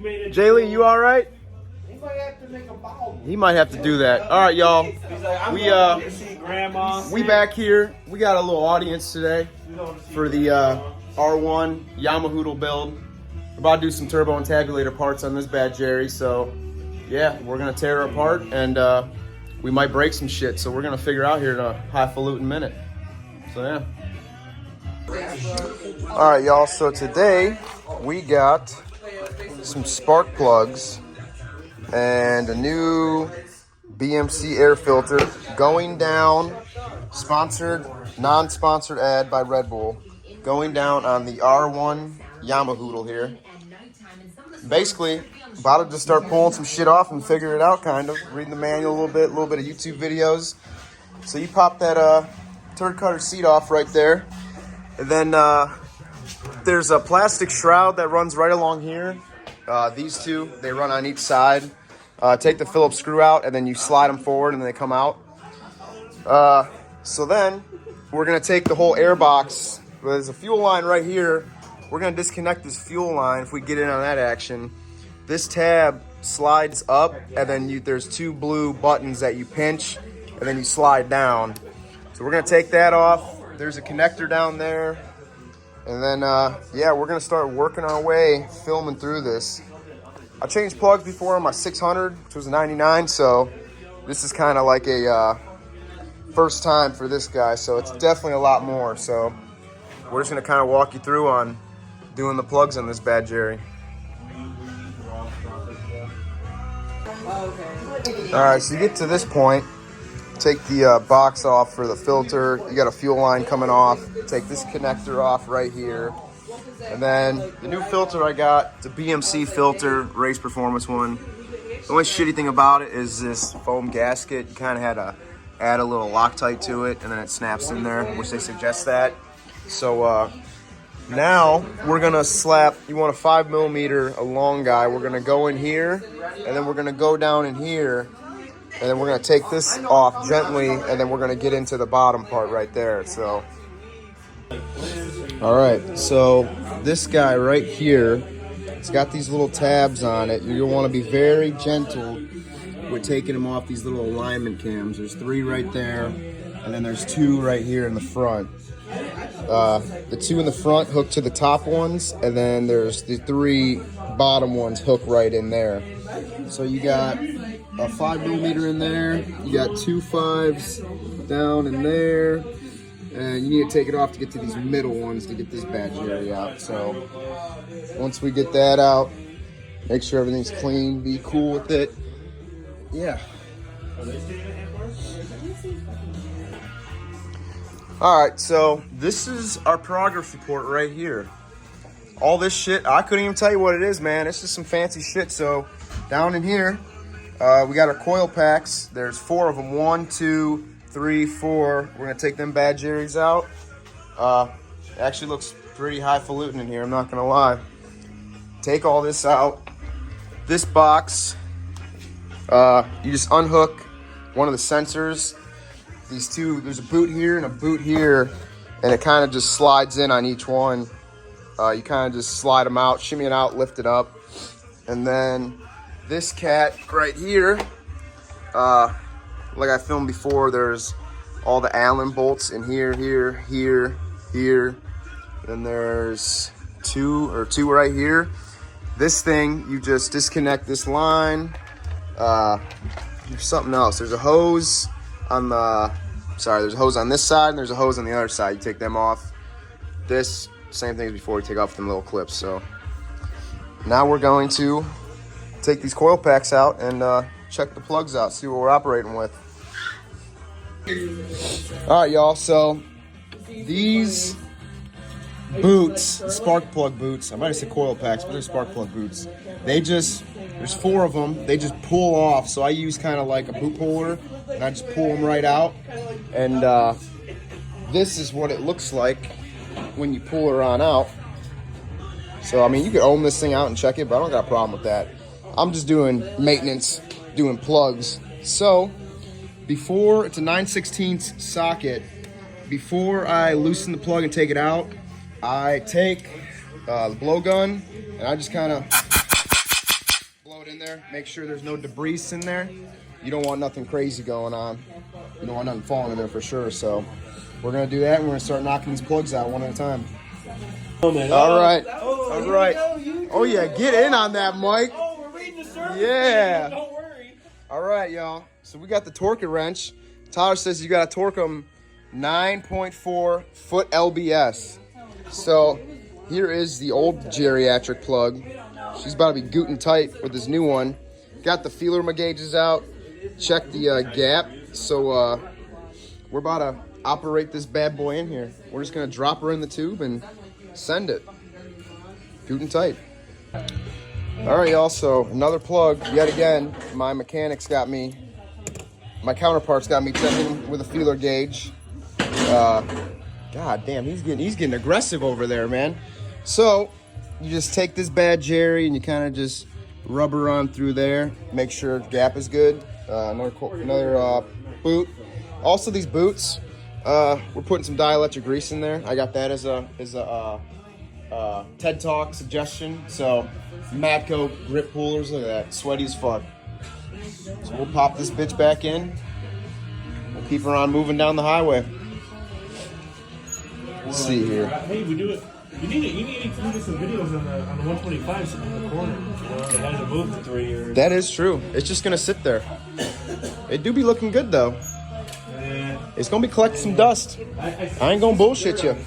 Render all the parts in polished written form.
Jaylee, you all right? He might have to do that. All right, y'all. We back here. We got a little audience today for the R1 YAMAHA build. We're about to do some turbo and tabulator parts on this bad Jerry. So, yeah, we're gonna tear her apart and we might break some shit. So we're gonna figure out here in a highfalutin minute. So yeah. All right, y'all. So today we got some spark plugs and a new BMC air filter going down, sponsored, non-sponsored ad by Red Bull, going down on the R1 YAMAHA here. Basically, about to just start pulling some shit off and figure it out, kind of. Reading the manual a little bit of YouTube videos. So you pop that turd cutter seat off right there. And then there's a plastic shroud that runs right along here. These two, they run on each side. Take the Phillips screw out, and then you slide them forward, and they come out. So then, we're going to take the whole air box. There's a fuel line right here. We're going to disconnect this fuel line if we get in on that action. This tab slides up, and then there's two blue buttons that you pinch, and then you slide down. So we're going to take that off. There's a connector down there. And then, yeah, we're going to start working our way, filming through this. I changed plugs before on my 600, which was a 99, so this is kind of like a first time for this guy, so it's definitely a lot more. So we're just going to kind of walk you through on doing the plugs on this bad Jerry. All right, so you get to this point, take the box off for the filter. You got a fuel line coming off. Take this connector off right here. And then the new filter I got, it's a BMC filter, race performance one. The only shitty thing about it is this foam gasket. You kind of had to add a little Loctite to it, and then it snaps in there, which they suggest that. So now we're gonna slap, you want a 5mm, a long guy. We're gonna go in here, and then we're gonna go down in here, and then we're gonna take this off gently, and then we're gonna get into the bottom part right there. So, all right, so this guy right here, it's got these little tabs on it. You're gonna wanna be very gentle with taking them off these little alignment cams. There's 3 right there, and then there's 2 right here in the front. The 2 in the front hook to the top ones, and then there's the 3 bottom ones hook right in there. So you got a 5mm in there, you got 2 5s down in there, and you need to take it off to get to these middle ones to get this bad Jerry out. So once we get that out, make sure everything's clean, be cool with it. Yeah. Alright, so this is our progress report right here. All this shit, I couldn't even tell you what it is, man. It's just some fancy shit. So down in here, we got our coil packs. There's 4 of them. 1, 2, 3, 4. We're gonna take them bad Jerry's out. It actually looks pretty highfalutin in here, I'm not gonna lie. Take all this out. This box, you just unhook one of the sensors. These 2, there's a boot here and a boot here, and it kind of just slides in on each one. You kind of just slide them out, shimmy it out, lift it up. And then this cat right here, like I filmed before, there's all the Allen bolts in here, here, here, here. Then there's 2 right here. This thing, you just disconnect this line. There's something else. There's a hose on the, there's a hose on this side and there's a hose on the other side. You take them off. This, same thing as before, you take off them little clips. So now we're going to take these coil packs out and check the plugs out, see what we're operating with. All right, y'all, so these boots, spark plug boots, I might have said coil packs, but they're spark plug boots. They just, there's 4 of them, they just pull off. So I use kind of like a boot puller, and I just pull them right out. And this is what it looks like when you pull her on out. So, I mean, you could own this thing out and check it, but I don't got a problem with that. I'm just doing maintenance, doing plugs. So, before, it's a 9/16 socket. Before I loosen the plug and take it out, I take the blowgun and I just kind of it in there. Make sure there's no debris in there. You don't want nothing crazy going on. You don't want nothing falling in there for sure. So we're gonna do that, and we're gonna start knocking these plugs out one at a time. All right. All right. Oh yeah, get in on that, Mike. Oh, we're reading the surface. Yeah. Don't worry. All right, y'all. So we got the torque wrench. Tyler says you gotta torque them 9.4 foot LBS. So here is the old geriatric plug. She's about to be gootin' tight with this new one. Got the feeler gauges out. Check the gap. So we're about to operate this bad boy in here. We're just gonna drop her in the tube and send it. Gootin' tight. All right, y'all. So another plug yet again. My mechanics got me. My counterparts got me checking with a feeler gauge. God damn, he's getting aggressive over there, man. So you just take this bad Jerry and you kind of just rub her on through there. Make sure gap is good. Another boot. Also, these boots, we're putting some dielectric grease in there. I got that as a TED Talk suggestion. So Matco grip pullers, look at that, sweaty as fuck. So we'll pop this bitch back in. We'll keep her on moving down the highway. Let's see here. Hey, we do it. You need to include some videos on the 125 sitting in the corner. It hasn't moved for 3 years. That is true. It's just gonna sit there. It do be looking good though. It's gonna be collecting some dust. I ain't gonna bullshit you.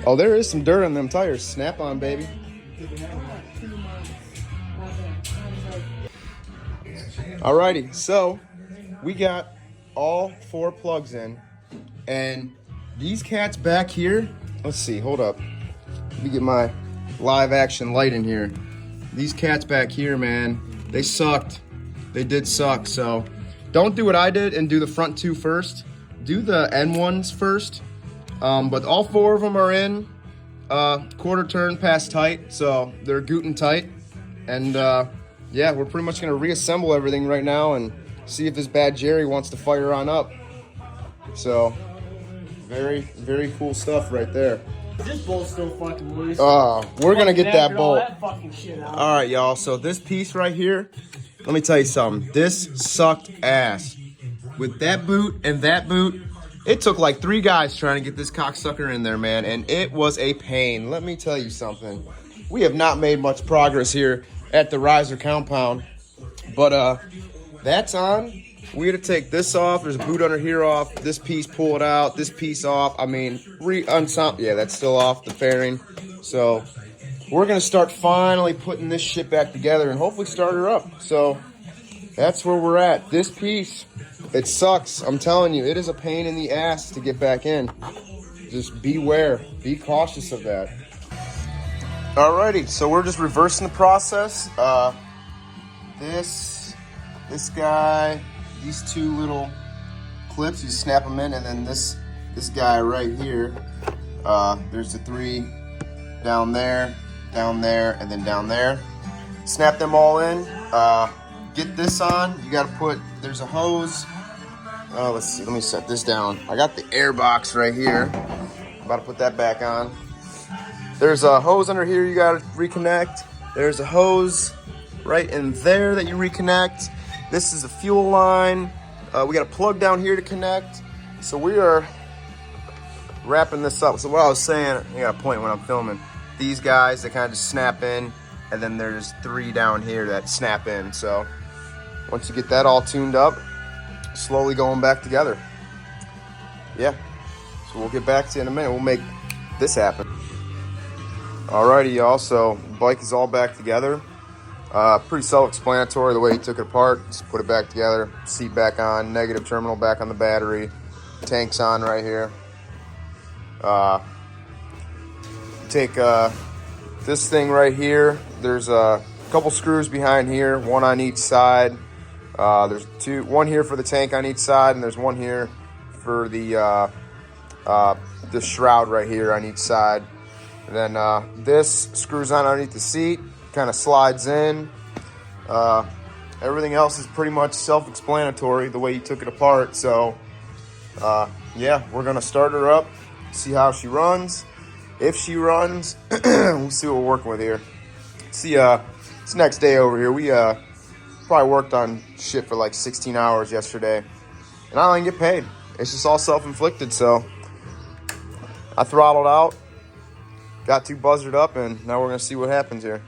Oh, there is some dirt on them tires. Snap on, baby. Alrighty, so we got all 4 plugs in, and these cats back here, let's see, hold up. Let me get my live action light in here. These cats back here, man, they sucked. They did suck, so don't do what I did and do the front 2 first. Do the end ones first. But all 4 of them are in, quarter turn past tight, so they're gootin' tight. And yeah, we're pretty much gonna reassemble everything right now and see if this bad Jerry wants to fire on up. So, very, very cool stuff right there. This bolt's still fucking loose. We're gonna get that bolt. That fucking shit out. All right, y'all. So this piece right here, let me tell you something. This sucked ass. With that boot and that boot, it took like 3 guys trying to get this cocksucker in there, man, and it was a pain. Let me tell you something. We have not made much progress here at the Riser compound, but that's on. We had to take this off. There's a boot under here off. This piece, pull it out. This piece off. I mean, yeah, that's still off the fairing. So we're gonna start finally putting this shit back together and hopefully start her up. So that's where we're at. This piece, it sucks. I'm telling you, it is a pain in the ass to get back in. Just beware. Be cautious of that. Alrighty, so we're just reversing the process. This guy, these 2 little clips, you snap them in, and then this guy right here, there's the 3 down there, and then down there. Snap them all in. Get this on. You gotta put, there's a hose. Let's see, let me set this down. I got the air box right here. I'm about to put that back on. There's a hose under here you gotta reconnect. There's a hose right in there that you reconnect. This is a fuel line. We got a plug down here to connect. So we are wrapping this up. So what I was saying, I got a point when I'm filming. These guys, they kind of just snap in, and then there's 3 down here that snap in. So once you get that all tuned up, slowly going back together. Yeah, so we'll get back to you in a minute. We'll make this happen. Alrighty, y'all, so bike is all back together. Pretty self-explanatory the way he took it apart. Just put it back together, seat back on, negative terminal back on the battery, tank's on right here. Take this thing right here. There's a couple screws behind here, 1 on each side. There's 1 here for the tank on each side, and there's 1 here for the shroud right here on each side. And then this screws on underneath the seat, kind of slides in. Everything else is pretty much self-explanatory the way he took it apart. So yeah, we're gonna start her up, see how she runs. If she runs, we'll see what we're working with here. See, It's the next day over here. We probably worked on shit for like 16 hours yesterday, and I don't even get paid. It's just all self-inflicted. So I throttled out, got too buzzed up, and now we're gonna see what happens here.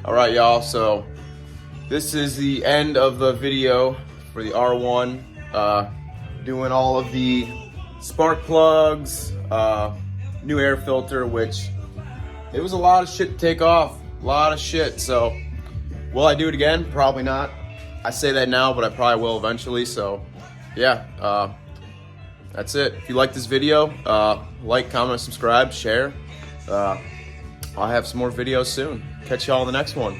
All right, y'all, so this is the end of the video for the R1, doing all of the spark plugs, new air filter, which it was a lot of shit to take off, a lot of shit. So will I do it again? Probably not. I say that now, but I probably will eventually. So yeah, that's it. If you like this video, like, comment, subscribe, share. I'll have some more videos soon. Catch y'all in the next one.